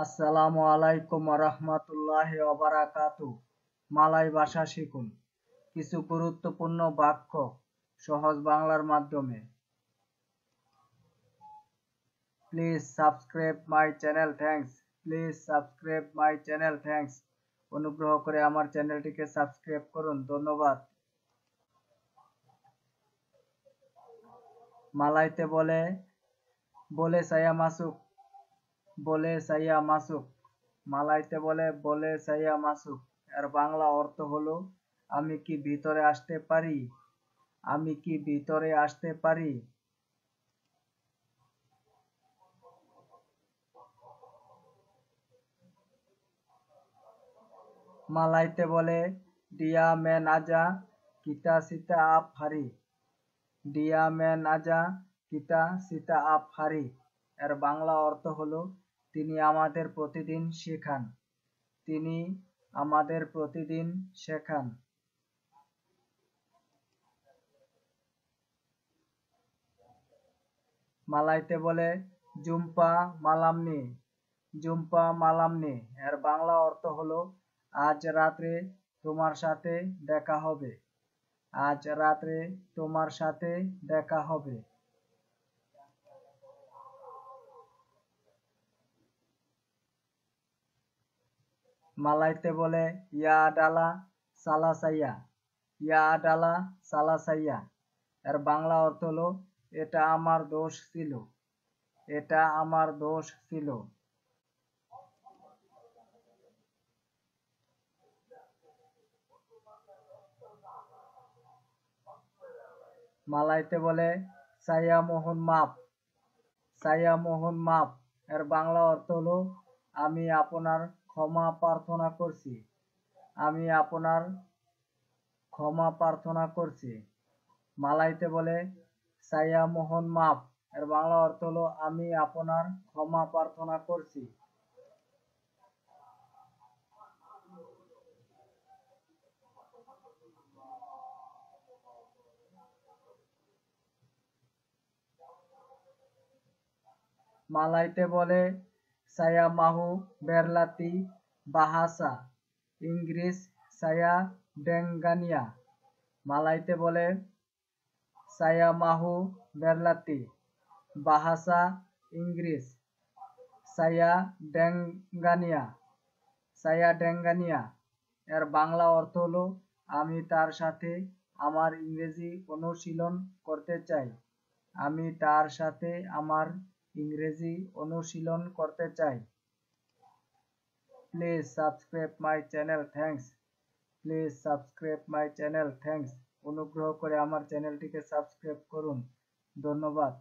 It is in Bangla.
আসসালামু আলাইকুম রহমতুল্লাহি ওয়া বারাকাতুহু। মালয় ভাষা শিখুন। কিছু গুরুত্বপূর্ণ বাক্য সহজ বাংলার মাধ্যমে। Please subscribe my channel, thanks. Please subscribe my channel, thanks. অনুগ্রহ করে আমার চ্যানেলটিকে সাবস্ক্রাইব করুন, ধন্যবাদ। মালাইতে বলে বলে সায়া মাসুক, বলে সাইয়া মাসুক। মালাইতে বলে সাইয়া মাসুক। এর বাংলা অর্থ হলো আমি কি ভিতরে আসতে পারি, আমি কি ভিতরে আসতে পারি। মালাইতে বলে ডিয়া মেন আজা কিতা সিতা আপ হারি, ডিয়া মেন আজা কিতা সিতা আপ হারি। এর বাংলা অর্থ হলো তিনি আমাদের প্রতিদিন শেখান, তিনি আমাদের প্রতিদিন শেখান। মালাইতে বলে জুম্পা মালামনি, জুম্পা মালামনি। এর বাংলা অর্থ হলো আজ রাত্রে তোমার সাথে দেখা হবে, আজ রাত্রে তোমার সাথে দেখা হবে। মালাইতে বলে ইয়া ডালা সালাসাইয়া, ইয়া ডালা সালাসাইয়া। এর বাংলা অর্থ হলো এটা আমার দোষ ছিল, এটা আমার দোষ ছিল। মালাইতে বলে সাইয়া মোহন মাপ, সাইয়া মোহন মাপ। এর বাংলা অর্থ হলো আমি আপনার ক্ষমা প্রার্থনা করছি, আমি আপনার ক্ষমা প্রার্থনা করছি। মালাইতে বলে সাইয়া মোহন মাপ। এর বাংলা অর্থ হলো আমি আপনার ক্ষমা প্রার্থনা করছি। মালাইতে বলে সায়া মাহু বেরলাতি বাহাসা, ইংলিশ সায়া ডেঙ্গানিয়া। মালাইতে বলে সায়া মাহু বেরলাতি বাহাসা, ইংলিশ সায়া ডেঙ্গানিয়া, সায়া ডেঙ্গানিয়া। এর বাংলা অর্থ হলো আমি তার সাথে আমার ইংরেজি অনুশীলন করতে চাই, আমি তার সাথে আমার ইংরেজি অনুশীলন করতে চাই। Please subscribe my channel, thanks. Please subscribe my channel, thanks. অনুগ্রহ করে আমার চ্যানেলটিকে সাবস্ক্রাইব করুন, ধন্যবাদ।